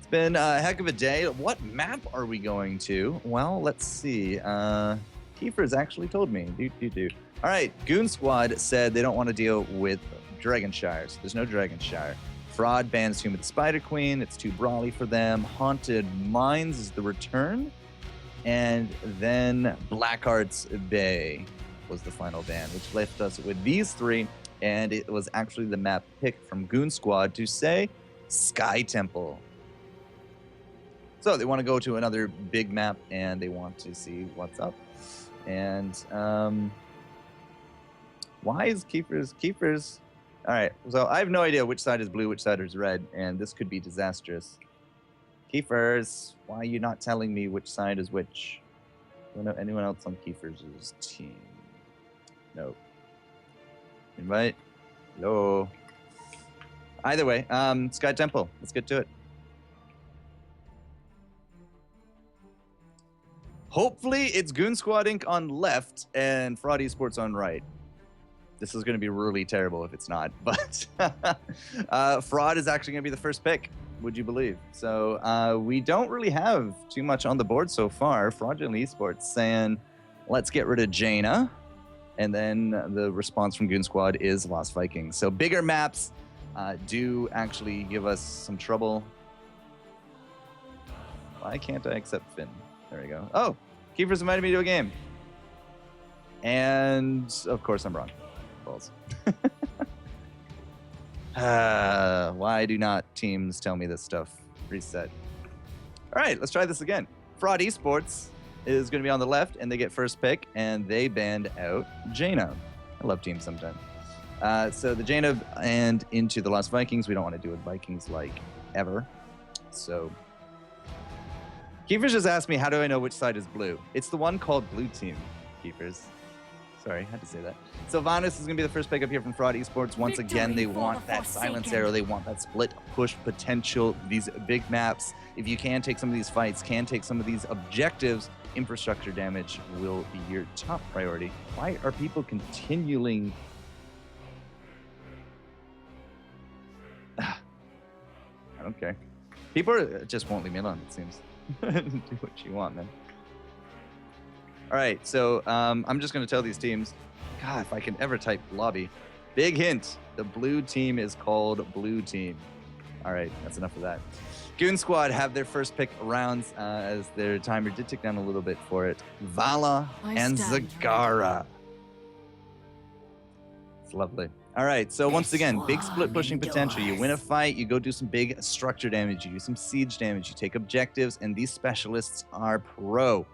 It's been a heck of a day. What map are we going to? Well, let's see. Kiefer's actually told me. All right, Goon Squad said they don't want to deal with Dragonshire, so there's no Dragonshire. Fraud bans Tomb of the Spider Queen. It's too brawly for them. Haunted Mines is the return. And then Blackheart's Bay was the final ban, which left us with these three. And it was actually the map pick from Goon Squad to say Sky Temple. So they want to go to another big map and they want to see what's up. And why is Kiefer's? All right, so I have no idea which side is blue, which side is red, and this could be disastrous. Kiefer's, why are you not telling me which side is which? Do you know anyone else on Kiefer's team? Nope. Invite? Hello. Either way, Sky Temple. Let's get to it. Hopefully, it's Goon Squad Inc. on left and Fraud Esports on right. This is going to be really terrible if it's not, but Fraud is actually going to be the first pick, would you believe? So we don't really have too much on the board so far. Fraudulent Esports saying, let's get rid of Jaina. And then the response from Goon Squad is Lost Vikings. So bigger maps do actually give us some trouble. Why can't I accept Finn? There we go. Oh, Kiefer's invited me to a game. And of course I'm wrong. Balls. Why do not teams tell me this stuff? Reset. All right, let's try this again. Fraud Esports is going to be on the left, and they get first pick, and they banned out Jaina. I love teams sometimes. So the Jaina and into the Lost Vikings. We don't want to do with Vikings like ever. So Kiefer's just asked me, how do I know which side is blue? It's the one called Blue Team, Kiefer's. Sorry, I had to say that. Sylvanas is going to be the first pick up here from Fraud Esports. Once again, they want that silence arrow. They want that split push potential. These big maps, if you can take some of these fights, can take some of these objectives, infrastructure damage will be your top priority. Why are people continuing? I don't care. People just won't leave me alone, it seems. Do what you want, man. All right, so I'm just going to tell these teams, God, if I can ever type lobby. Big hint, the blue team is called Blue Team. All right, that's enough of that. Goon Squad have their first pick rounds as their timer did tick down a little bit for it. Vala and Zagara. It's lovely. All right, so once again, big split pushing potential. You win a fight, you go do some big structure damage, you do some siege damage, you take objectives, and these specialists are pro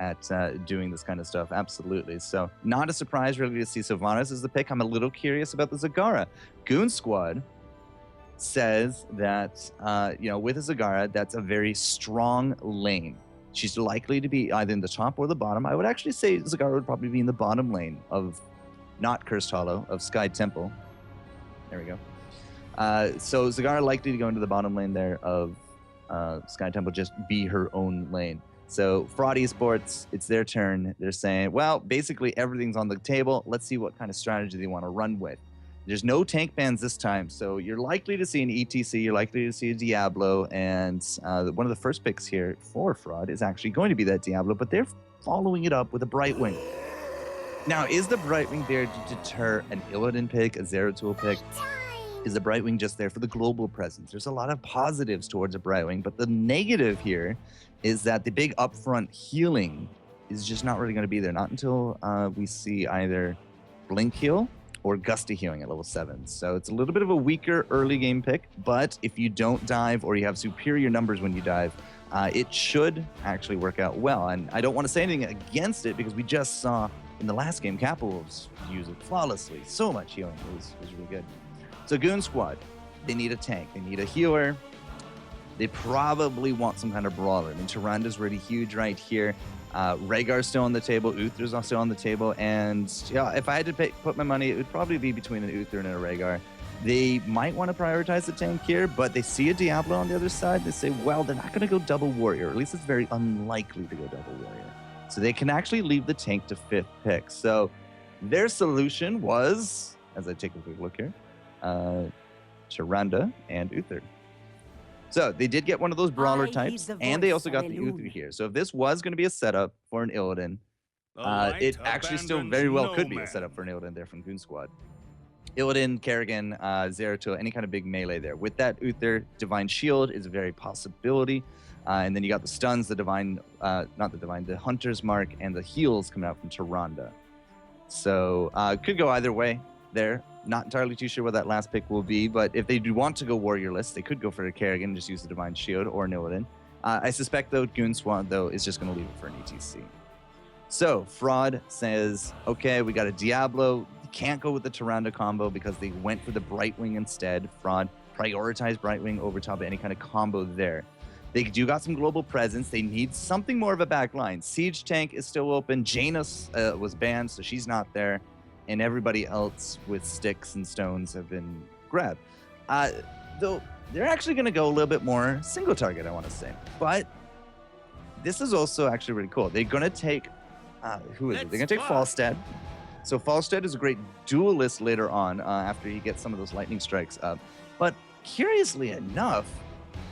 at doing this kind of stuff, absolutely. So not a surprise really to see Sylvanas as the pick. I'm a little curious about the Zagara. Goon Squad says that, with a Zagara, that's a very strong lane. She's likely to be either in the top or the bottom. I would actually say Zagara would probably be in the bottom lane of not Cursed Hollow, of Sky Temple. There we go. So Zagara likely to go into the bottom lane there of Sky Temple, just be her own lane. So Fraud Esports, it's their turn. They're saying, well, basically everything's on the table. Let's see what kind of strategy they want to run with. There's no tank bans this time, so you're likely to see an ETC, you're likely to see a Diablo, and one of the first picks here for Fraud is actually going to be that Diablo, but they're following it up with a Brightwing. Now, is the Brightwing there to deter an Illidan pick, a Zeratul pick? Is the Brightwing just there for the global presence? There's a lot of positives towards a Brightwing, but the negative here is that the big upfront healing is just not really going to be there. Not until we see either Blink Heal or Gusty Healing at level 7. So it's a little bit of a weaker early game pick, but if you don't dive or you have superior numbers when you dive, it should actually work out well. And I don't want to say anything against it because we just saw in the last game, Capitals use it flawlessly. So much healing. It was really good. So Goon Squad, they need a tank. They need a healer. They probably want some kind of brawler. I mean, Tyranda's really huge right here. Rhaegar's still on the table. Uther's also on the table. And yeah, if I had to put my money, it would probably be between an Uther and a Rhaegar. They might want to prioritize the tank here, but they see a Diablo on the other side. They say, well, they're not going to go double warrior. At least it's very unlikely to go double warrior. So they can actually leave the tank to 5th pick. So their solution was, as I take a quick look here, Tyrande and Uther. So they did get one of those brawler I heed types, the and they voice also got of the Uther Elune. here. So if this was going to be a setup for an Illidan, it actually still very well could be a setup for an Illidan there from Goon Squad. Illidan, Kerrigan, Zeratul, any kind of big melee there. With that Uther, Divine Shield is a very possibility. And then you got the stuns, the Divine, not the Divine, the Hunter's Mark, and the heals coming out from Tyrande. So could go either way there. Not entirely too sure what that last pick will be, but if they do want to go Warrior list, they could go for a Kerrigan and just use the Divine Shield or an Illidan. I suspect, though, Goon Squad, though, is just going to leave it for an ETC. So Fraud says, okay, we got a Diablo. You can't go with the Tyrande combo because they went for the Brightwing instead. Fraud prioritized Brightwing over top of any kind of combo there. They do got some global presence. They need something more of a back line. Siege Tank is still open. Janus was banned, so she's not there. And everybody else with sticks and stones have been grabbed. Though they're actually going to go a little bit more single target, I want to say. But this is also actually really cool. They're going to take, who is it? They're going to take Falstad. So Falstad is a great duelist later on after he gets some of those lightning strikes up. But curiously enough,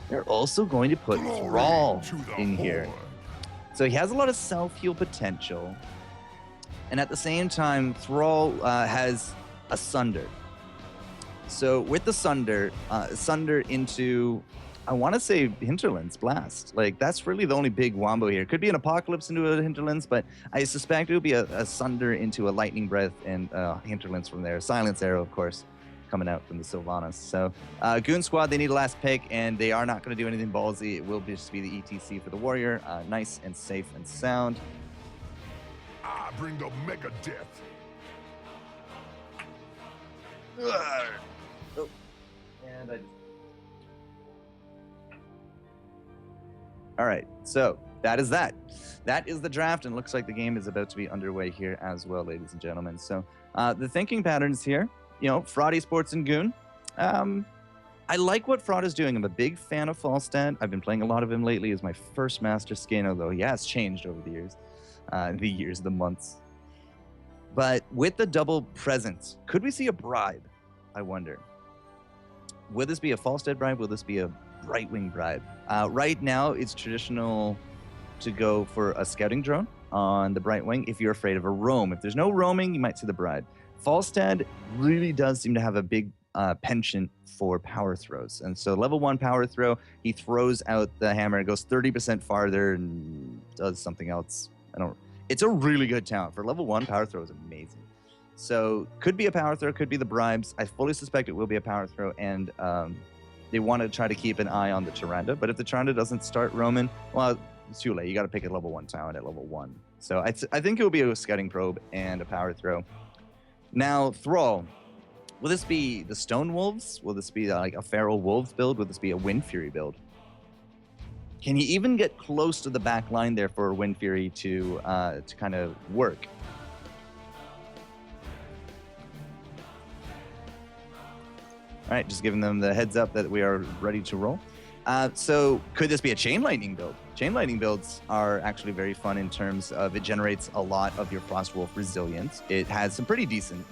they're also going to put Thrall in here. So he has a lot of self-heal potential. And at the same time, Thrall has a Sunder. So with the Sunder, Sunder into, I want to say, Hinterlands Blast. Like, that's really the only big wombo here. Could be an Apocalypse into a Hinterlands, but I suspect it would be a Sunder into a Lightning Breath and Hinterlands from there. Silence Arrow, of course, coming out from the Sylvanas. So Goon Squad, they need a last pick, and they are not going to do anything ballsy. It will just be the ETC for the Warrior. Nice and safe and sound. I bring the Mega Death. Oh. And I just... All right, so that is that. That is the draft, and looks like the game is about to be underway here as well, ladies and gentlemen. So the thinking patterns here, you know, Fraud Esports and Goon. I like what Fraud is doing. I'm a big fan of Falstad. I've been playing a lot of him lately as my first master skin, although he has changed over the years, the months. But with the double presence, could we see a bribe? I wonder. Will this be a Falstad bribe? Will this be a Brightwing bribe? Right now, it's traditional to go for a scouting drone on the Brightwing if you're afraid of a roam. If there's no roaming, you might see the bribe. Falstad really does seem to have a big penchant for power throws. And so level 1 power throw, he throws out the hammer, it goes 30% farther and does something else. It's a really good talent. For level 1, power throw is amazing. So could be a power throw, could be the bribes. I fully suspect it will be a power throw, and they want to try to keep an eye on the Tyrande. But if the Tyrande doesn't start roaming, well, it's too late. You got to pick a level 1 talent at level 1. So I think it will be a scouting probe and a power throw. Now, Thrall. Will this be the Stone Wolves? Will this be like a Feral Wolves build? Will this be a Wind Fury build? Can he even get close to the back line there for Wind Fury to kind of work? All right, just giving them the heads up that we are ready to roll. So could this be a Chain Lightning build? Chain Lightning builds are actually very fun in terms of it generates a lot of your Frostwolf resilience. It has some pretty decent...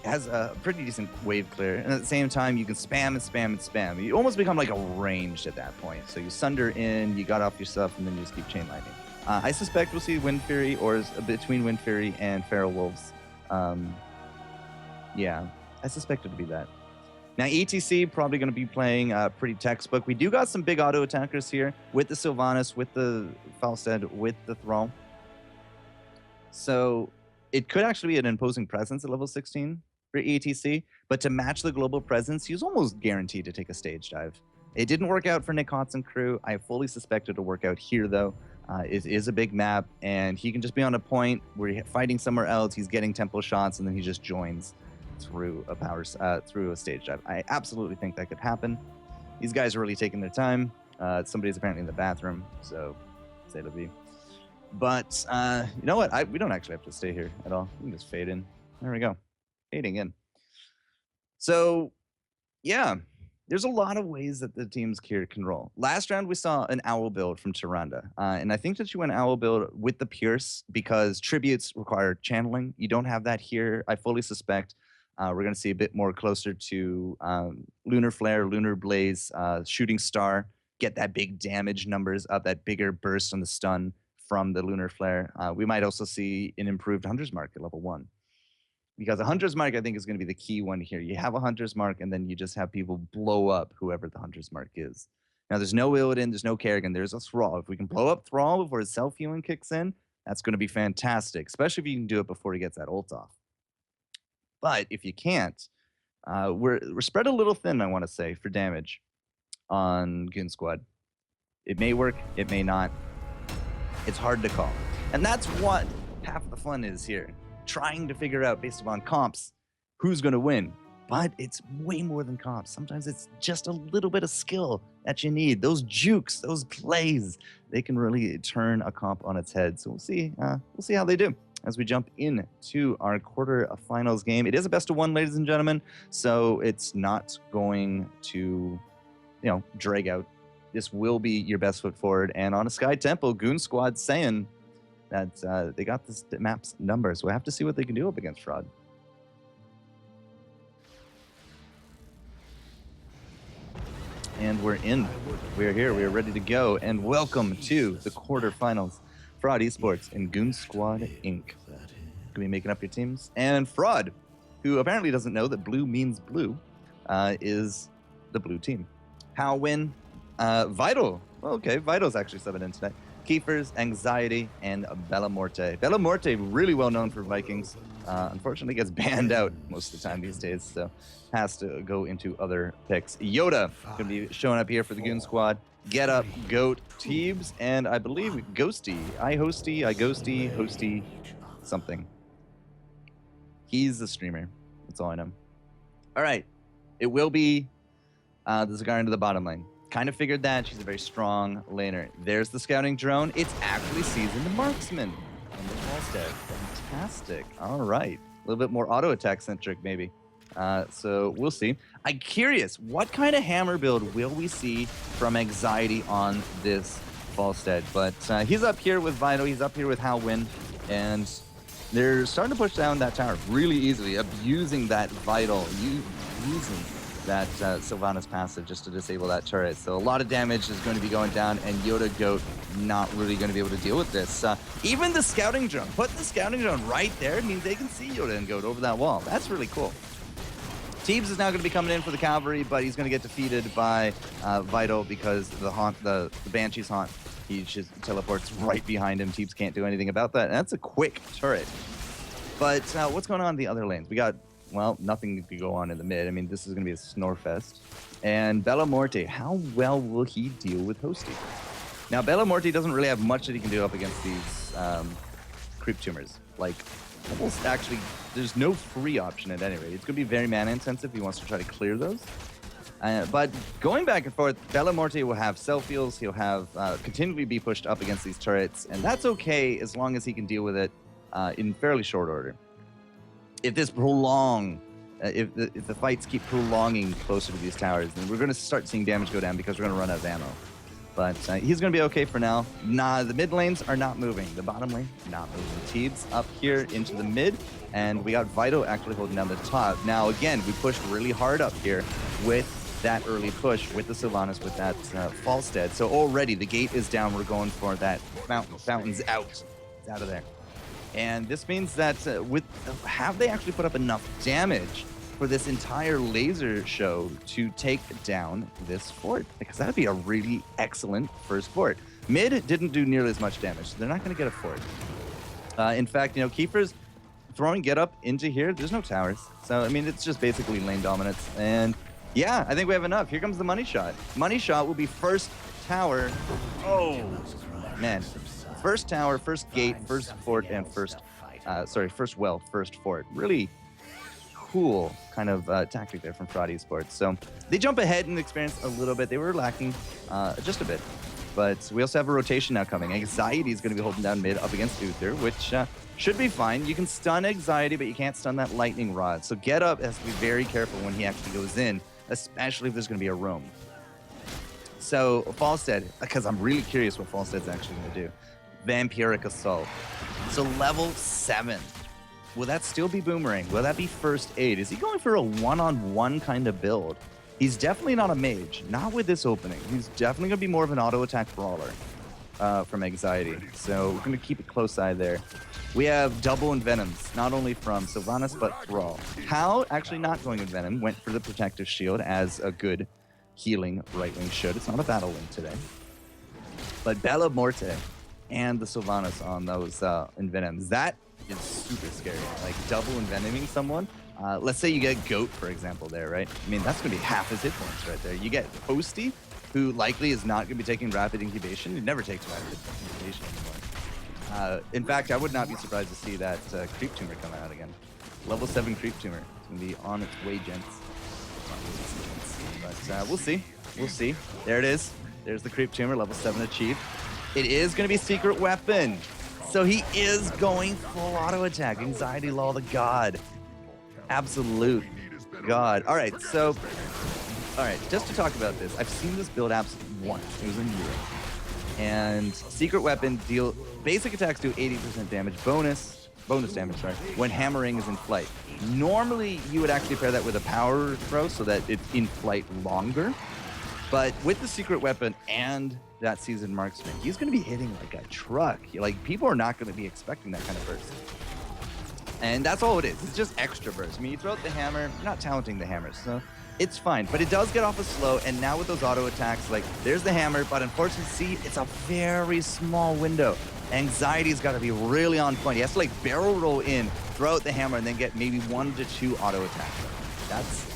It has a pretty decent wave clear, and at the same time, you can spam and spam and spam. You almost become like a ranged at that point. So you Sunder in, you got off your stuff, and then you just keep Chain Lightning. I suspect we'll see Wind Fury, or between Wind Fury and Feral Wolves. Yeah, I suspect it to be that. Now, ETC probably going to be playing pretty textbook. We do got some big auto attackers here with the Sylvanas, with the Falstad, with the Thrall. So it could actually be an imposing presence at level 16 for ETC, but to match the global presence, he's almost guaranteed to take a stage dive. It didn't work out for Nick Hotz and crew. I fully suspect it to work out here, though. It is a big map, and he can just be on a point where he's fighting somewhere else, he's getting tempo shots, and then he just joins through a stage dive. I absolutely think that could happen. These guys are really taking their time. Somebody's apparently in the bathroom, so say it'll be. But you know what? We don't actually have to stay here at all. We can just fade in. There we go. Fading in. So, yeah, there's a lot of ways that the teams here can roll. Last round, we saw an Owl build from Tyrande. And I think that you went Owl build with the Pierce because tributes require channeling. You don't have that here, I fully suspect. We're going to see a bit more closer to Lunar Flare, Lunar Blaze, Shooting Star, get that big damage numbers up, that bigger burst on the stun from the Lunar Flare. We might also see an improved Hunter's Mark at level 1. Because a Hunter's Mark, I think, is going to be the key one here. You have a Hunter's Mark, and then you just have people blow up whoever the Hunter's Mark is. Now, there's no Illidan, there's no Kerrigan, there's a Thrall. If we can blow up Thrall before his self-healing kicks in, that's going to be fantastic, especially if you can do it before he gets that ult off. But if you can't, we're spread a little thin, I want to say, for damage on Goon Squad. It may work, it may not. It's hard to call. And that's what half of the fun is here. Trying to figure out, based upon comps, who's going to win. But it's way more than comps. Sometimes it's just a little bit of skill that you need. Those jukes, those plays, they can really turn a comp on its head. So we'll see how they do as we jump into our quarterfinals game. It is a best of 1, ladies and gentlemen, so it's not going to, drag out. This will be your best foot forward. And on a Sky Temple, Goon Squad saying that they got this map's number, so we have to see what they can do up against Fraud. And we're in. We're here. We are ready to go. And welcome to the quarterfinals. Fraud Esports and Goon Squad Inc. Gonna be making up your teams. And Fraud, who apparently doesn't know that blue means blue, is the blue team. How win? Vital. Well, okay, Vital's actually subbing in tonight. Keepers, Anxiety, and Bella Morte. Bella Morte, really well known for Vikings. Unfortunately gets banned out most of the time these days, so has to go into other picks. Yoda going to be showing up here for the Goon Squad. Get Up, Goat, Teebs, and I believe Ghosty. I Ghosty, Hosty, something. He's the streamer. That's all I know. All right. It will be the Zagar into the bottom lane. Kind of figured that. She's a very strong laner. There's the scouting drone. It's actually Seasoned Marksman on the Falstead. Fantastic. All right. A little bit more auto attack centric, maybe. So we'll see. I'm curious, what kind of hammer build will we see from Anxiety on this Falstead? But he's up here with Vital. He's up here with Halwyn. And they're starting to push down that tower really easily, abusing that Vital, using that Sylvanas passive just to disable that turret. So a lot of damage is going to be going down, and Yoda Goat not really going to be able to deal with this. Even the scouting drone, put the scouting drone right there, means they can see Yoda and Goat over that wall. That's really cool. Teebs is now going to be coming in for the cavalry, but he's going to get defeated by Vital because the Banshee's haunt. He just teleports right behind him. Teebs can't do anything about that. And that's a quick turret. But what's going on in the other lanes? We got, well, nothing to go on in the mid. I mean, this is going to be a Snorefest. And Bella Morte, how well will he deal with Hosty? Now, Bella Morte doesn't really have much that he can do up against these creep tumors. Like, almost actually, there's no free option at any rate. It's going to be very mana intensive if he wants to try to clear those. But going back and forth, Bella Morte will have self-heals. He'll have continually be pushed up against these turrets. And that's okay as long as he can deal with it in fairly short order. If this if the fights keep prolonging closer to these towers, then we're going to start seeing damage go down because we're going to run out of ammo. But he's going to be okay for now. Nah, the mid lanes are not moving. The bottom lane, not moving. Teebs up here into the mid, and we got Vital actually holding down the top. Now, again, we pushed really hard up here with that early push with the Sylvanas, with that Falstead. So already the gate is down. We're going for that fountain. Fountain's out. It's out of there. And this means that have they actually put up enough damage for this entire laser show to take down this fort? Because that would be a really excellent first fort. Mid didn't do nearly as much damage, so they're not going to get a fort. In fact, Keepers throwing Get Up into here, there's no towers. So, I mean, it's just basically lane dominance. And yeah, I think we have enough. Here comes the money shot. Money shot will be first tower. Oh, man. First tower, first gate, first fort, and first well, first fort. Really cool kind of tactic there from Fraud Esports. So they jump ahead in experience a little bit. They were lacking just a bit. But we also have a rotation now coming. Anxiety is going to be holding down mid up against Uther, which should be fine. You can stun Anxiety, but you can't stun that lightning rod. So Get Up has to be very careful when he actually goes in, especially if there's going to be a roam. So Falstead, because I'm really curious what Falstead's actually going to do. Vampiric Assault. So level 7. Will that still be Boomerang? Will that be first aid? Is he going for a one-on-one kind of build? He's definitely not a mage, not with this opening. He's definitely going to be more of an auto attack brawler from Anxiety. So we're going to keep a close eye there. We have double Envenoms, not only from Sylvanas, but Thrall. Hal, actually not going Envenom, went for the Protective Shield as a good healing right wing should. It's not a battle link today. But Bella Morte and the Sylvanas on those Envenoms, that is super scary. Like double Envenoming someone. Let's say you get Goat, for example, there, right? I mean, that's going to be half his hit points right there. You get Posty, who likely is not going to be taking Rapid Incubation. He never takes Rapid Incubation anymore. In fact, I would not be surprised to see that Creep Tumor come out again. Level 7 Creep Tumor. It's going to be on its way, gents. But we'll see. We'll see. There it is. There's the Creep Tumor, level 7 achieved. It is going to be Secret Weapon. So he is going full auto attack. Anxiety Law, the god. Absolute god. All right, so... All right, just to talk about this, I've seen this build apps once. It was in Europe. And Secret Weapon deal... Basic attacks do 80% damage. Bonus damage, sorry, when hammering is in flight. Normally, you would actually pair that with a power throw so that it's in flight longer. But with the Secret Weapon and that Seasoned Marksman, he's going to be hitting like a truck. Like, people are not going to be expecting that kind of burst. And that's all it is. It's just extra burst. I mean, you throw out the hammer, you're not talenting the hammers, so it's fine. But it does get off a slow, and now with those auto attacks, like, there's the hammer, but unfortunately, see, it's a very small window. Anxiety's got to be really on point. He has to, like, barrel roll in, throw out the hammer, and then get maybe 1 to 2 auto attacks. That's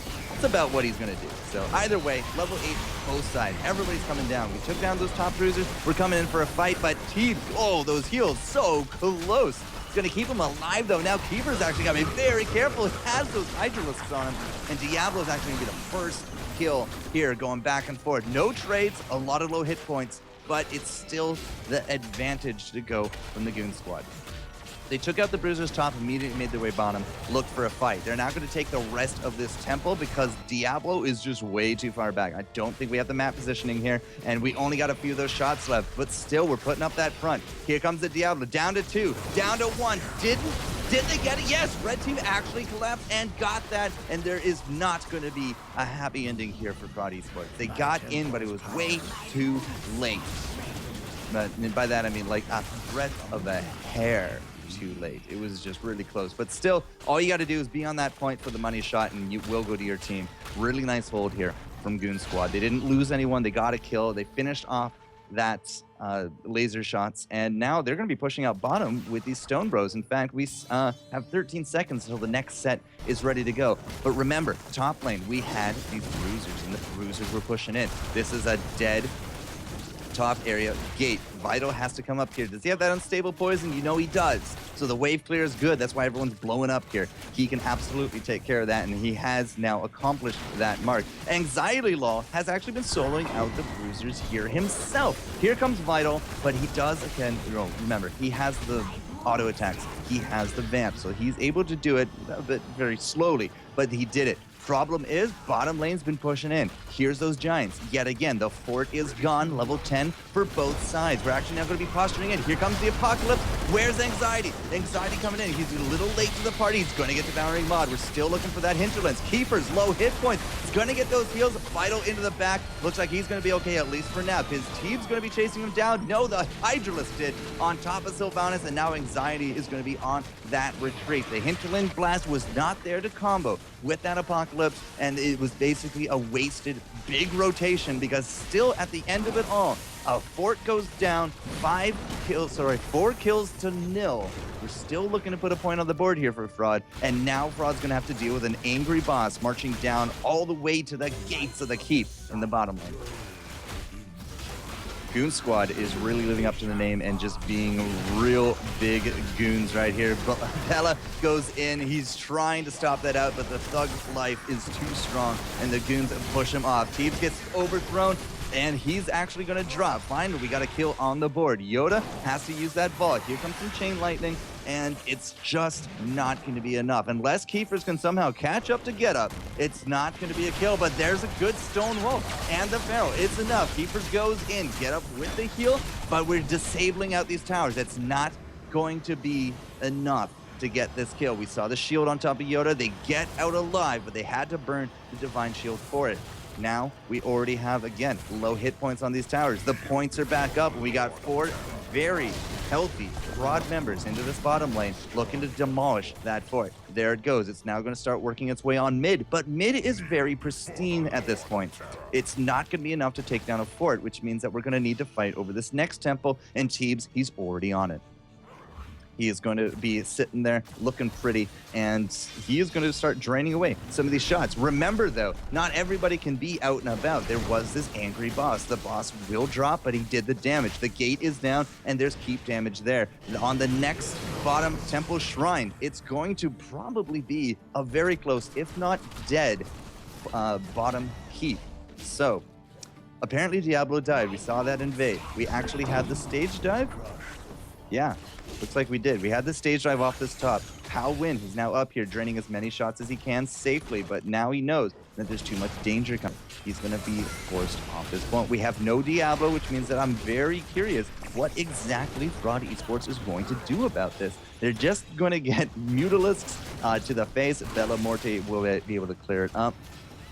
about what he's going to do. So either way, level 8, both sides. Everybody's coming down. We took down those top bruisers. We're coming in for a fight, but Teeb, oh, those heals so close. It's going to keep him alive, though. Now Keeper's actually got to be very careful. He has those Hydralisks on him, and Diablo's actually going to be the first kill here, going back and forth. No trades, a lot of low hit points, but it's still the advantage to go from the Goon squad. They took out the Bruisers top, immediately made their way bottom, looked for a fight. They're not going to take the rest of this temple because Diablo is just way too far back. I don't think we have the map positioning here, and we only got a few of those shots left, but still, we're putting up that front. Here comes the Diablo, down to 2, down to 1. Did they get it? Yes, red team actually collapsed and got that, and there is not going to be a happy ending here for Fraud Esports. They got in, but it was way too late. But by that, I mean like a breadth of a hair too late. It was just really close. But still, all you got to do is be on that point for the money shot, and you will go to your team. Really nice hold here from Goon Squad. They didn't lose anyone. They got a kill. They finished off that laser shots, and now they're going to be pushing out bottom with these Stone Bros. In fact, we have 13 seconds until the next set is ready to go. But remember, top lane, we had these bruisers, and the bruisers were pushing in. This is a dead top area gate. Vital has to come up here. Does he have that unstable poison? You know he does. So the wave clear is good. That's why everyone's blowing up here. He can absolutely take care of that, and he has now accomplished that mark. Anxiety Law has actually been soloing out the bruisers here himself. Here comes Vital, but he does, again, remember, he has the auto attacks. He has the vamp, so he's able to do it a bit very slowly, but he did it. Problem is, bottom lane's been pushing in. Here's those giants. Yet again, the fort is gone, level 10 for both sides. We're actually now going to be posturing in. Here comes the apocalypse. Where's Anxiety? Anxiety coming in. He's a little late to the party. He's going to get Devouring Mod. We're still looking for that hinterlands. Keepers, low hit points. He's going to get those heals. Vital into the back. Looks like he's going to be okay, at least for now. His team's going to be chasing him down. No, the Hydralisk did on top of Sylvanas, and now Anxiety is going to be on that retreat. The hinterland blast was not there to combo with that apocalypse, and it was basically a wasted big rotation because still at the end of it all, a fort goes down, 4 kills to 0. We're still looking to put a point on the board here for Fraud, and now Fraud's gonna have to deal with an angry boss marching down all the way to the gates of the keep in the bottom lane. Goon Squad is really living up to the name and just being real big goons right here. Bella goes in. He's trying to stop that out, but the Thug's life is too strong, and the goons push him off. Teebs gets overthrown, and he's actually going to drop. Finally, we got a kill on the board. Yoda has to use that vault. Here comes some Chain Lightning, and it's just not going to be enough. Unless Keepers can somehow catch up to Get Up, it's not going to be a kill, but there's a good Stone Wolf and the Pharaoh. It's enough. Keepers goes in. Get Up with the heal, but we're disabling out these towers. That's not going to be enough to get this kill. We saw the shield on top of Yoda. They get out alive, but they had to burn the Divine Shield for it. Now, we already have, again, low hit points on these towers. The points are back up, and we got 4 very healthy broad members into this bottom lane looking to demolish that fort. There it goes. It's now going to start working its way on mid, but mid is very pristine at this point. It's not going to be enough to take down a fort, which means that we're going to need to fight over this next temple, and Teebs, he's already on it. He is going to be sitting there looking pretty, and he is going to start draining away some of these shots. Remember, though, not everybody can be out and about. There was this angry boss. The boss will drop, but he did the damage. The gate is down, and there's keep damage there. On the next bottom temple shrine, it's going to probably be a very close, if not dead, bottom keep. So, apparently Diablo died. We saw that in Vade. We actually had the stage dive. Yeah, looks like we did. We had the stage drive off this top. Hao Win, he's now up here draining as many shots as he can safely, but now he knows that there's too much danger coming. He's going to be forced off this point. We have no Diablo, which means that I'm very curious what exactly Fraud Esports is going to do about this. They're just going to get Mutalisks to the face. Bella Morte will be able to clear it up.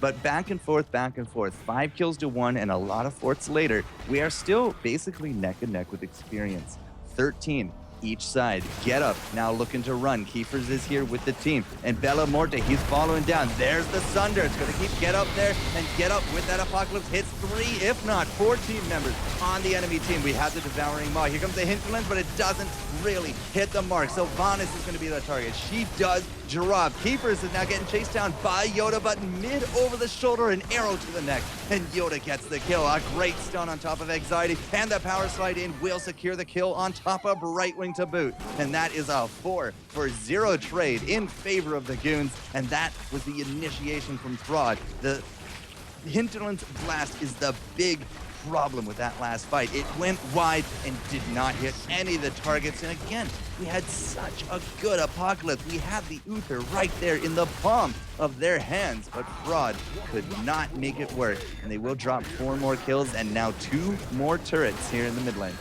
But back and forth, 5 kills to 1, and a lot of forts later, we are still basically neck and neck with experience. 13 each side. Get up now looking to run. Keepers is here with the team, and Bella Morte, he's following down. There's the Sunder. It's going to keep Get Up there, and Get Up with that Apocalypse hits 3, if not 4 team members on the enemy team. We have the Devouring Maw. Here comes the Hinterlands, but it doesn't really hit the mark. Sylvanas is going to be the target. She does drop. Keepers is now getting chased down by Yoda, but mid over the shoulder, an arrow to the neck, and Yoda gets the kill. A great stun on top of Anxiety, and the power slide in will secure the kill on top of Brightwing to boot. And that is a 4-for-0 trade in favor of the Goons, and that was the initiation from Fraud. The Hinterland's Blast is the big problem with that last fight. It went wide and did not hit any of the targets. And again, we had such a good Apocalypse. We had the Uther right there in the palm of their hands, but Fraud could not make it work. And they will drop 4 more kills and now 2 more turrets here in the mid lane,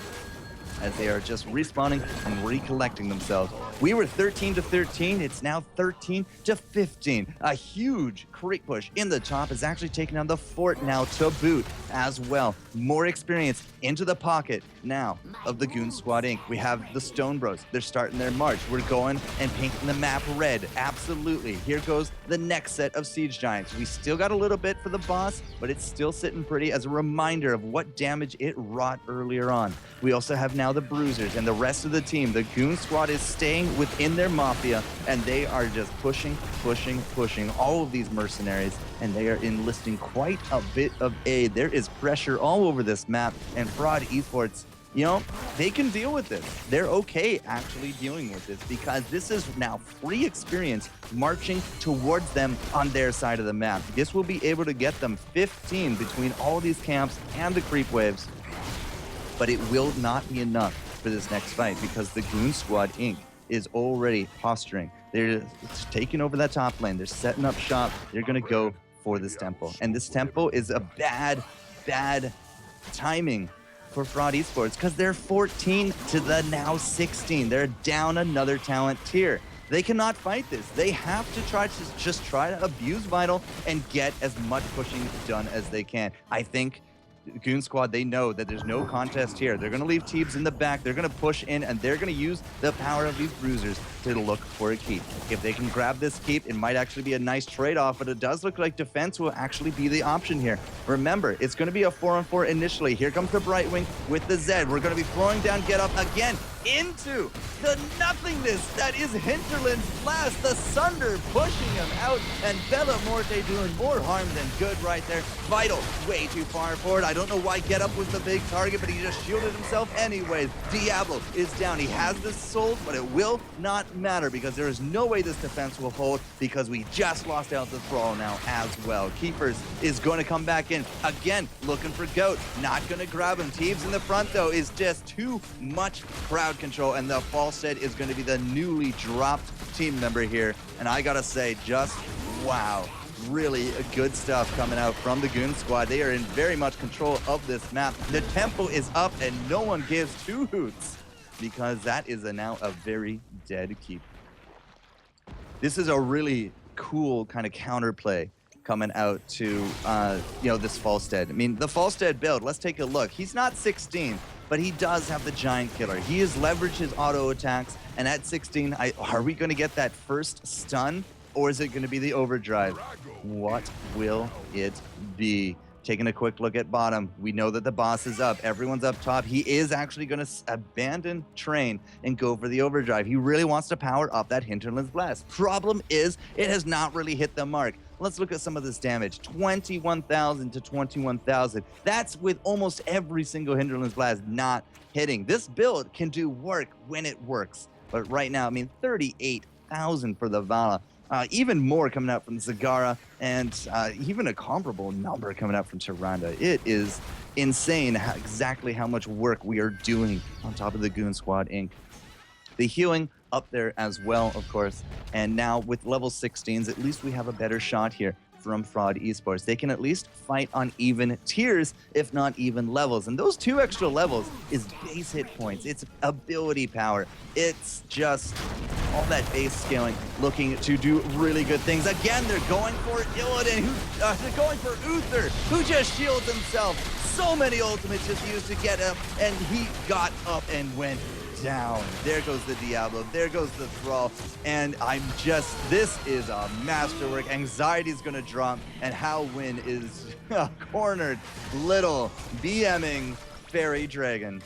as they are just respawning and recollecting themselves. We were 13-13. It's now 13-15. A huge creep push in the top is actually taking down the fort now to boot as well. More experience into the pocket now of the Goon Squad Inc. We have the Stone Bros. They're starting their march. We're going and painting the map red. Absolutely. Here goes the next set of Siege Giants. We still got a little bit for the boss, but it's still sitting pretty as a reminder of what damage it wrought earlier on. We also have now the Bruisers and the rest of the team. The Goon Squad is staying within their Mafia, and they are just pushing all of these mercenaries, and they are enlisting quite a bit of aid. There is pressure all over this map, and Fraud Esports, you know, they can deal with this. They're okay actually dealing with this, because this is now free experience marching towards them on their side of the map. This will be able to get them 15 between all these camps and the creep waves, but it will not be enough for this next fight, because the Goon Squad Inc. is already posturing. They're taking over that top lane. They're setting up shop. They're going to go for this temple. And this temple is a bad timing for Fraud Esports, because they're 14 to the now 16. They're down another talent tier. They cannot fight this. They have to try to abuse Vital and get as much pushing done as they can. I think Goon Squad, they know that there's no contest here. They're going to leave Teebs in the back. They're going to push in, and they're going to use the power of these Bruisers to look for a keep. If they can grab this keep, it might actually be a nice trade-off, but it does look like defense will actually be the option here. Remember, it's going to be a 4-on-4 initially. Here comes the Brightwing with the Zed. We're going to be throwing down Get Up again into the nothingness that is Hinterland's Blast. The Sunder pushing him out, and Bella Morte doing more harm than good right there. Vital way too far forward. I don't know why Get Up was the big target, but he just shielded himself anyways. Diablo is down. He has this sold, but it will not matter, because there is no way this defense will hold, because we just lost out the Thrall now as well. Keepers is going to come back in again, looking for Goat. Not going to grab him. Teebs in the front, though, is just too much crowd control, and the Falstead is going to be the newly dropped team member here. And I gotta say, just wow, really good stuff coming out from the Goon Squad. They are in very much control of this map. The tempo is up, and no one gives 2 hoots, because that is now a very dead keep. This is a really cool kind of counterplay coming out to, you know, this Falstead. I mean, the Falstead build, let's take a look. He's not 16, but he does have the Giant Killer. He has leveraged his auto attacks, and at 16, are we going to get that first stun, or is it going to be the overdrive? What will it be? Taking a quick look at bottom, we know that the boss is up. Everyone's up top. He is actually going to abandon train and go for the overdrive. He really wants to power up that Hinterland's Blast. Problem is, it has not really hit the mark. Let's look at some of this damage. 21,000 to 21,000. That's with almost every single Hinterland's Blast not hitting. This build can do work when it works. But right now, I mean, 38,000 for the Vala. Even more coming out from Zagara, and even a comparable number coming out from Tyrande. It is insane exactly how much work we are doing on top of the Goon Squad Inc. The healing up there as well, of course. And now with level 16s, at least we have a better shot here from Fraud Esports. They can at least fight on even tiers, if not even levels. And those 2 extra levels is base hit points. It's ability power. It's just all that base scaling, looking to do really good things. Again, they're going for Illidan, they're going for Uther, who just shields himself. So many ultimates just used to get him, and he got up and went down. There goes the Diablo, there goes the Thrall, and this is a masterwork. Anxiety's gonna drop, and Howwin is cornered. Little BMing Fairy Dragon.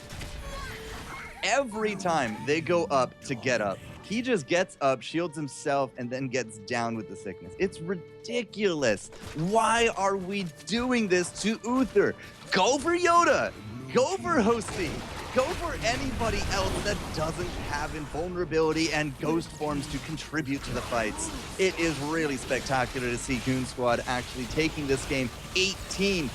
Every time they go up to get up, he just gets up, shields himself, and then gets down with the sickness. It's ridiculous. Why are we doing this to Uther? Go for Yoda. Go for Hosty. Go for anybody else that doesn't have invulnerability and ghost forms to contribute to the fights. It is really spectacular to see Goon Squad actually taking this game 18-1,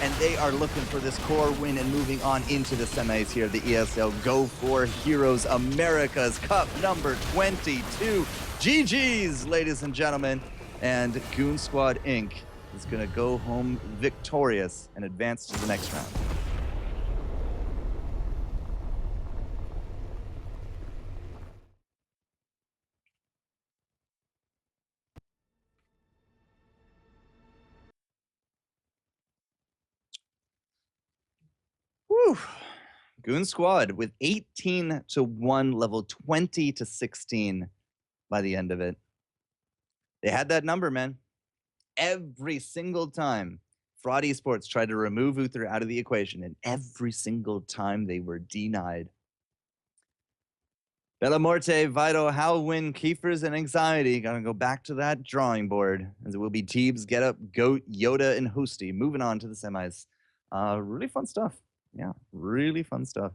and they are looking for this core win and moving on into the semis here, the ESL Go4Heroes Americas Cup number 22. GG's, ladies and gentlemen, and Goon Squad Inc. is gonna go home victorious and advance to the next round. Whew. Goon Squad with 18-1, level 20-16 by the end of it. They had that number, man. Every single time Fraud Esports tried to remove Uther out of the equation, and every single time they were denied. Bellamorte, Vito, Howwin, Kiefers, and Anxiety gonna go back to that drawing board, as it will be Teebs, Get Up, Goat, Yoda, and Hosty moving on to the semis. Really fun stuff. Yeah, really fun stuff.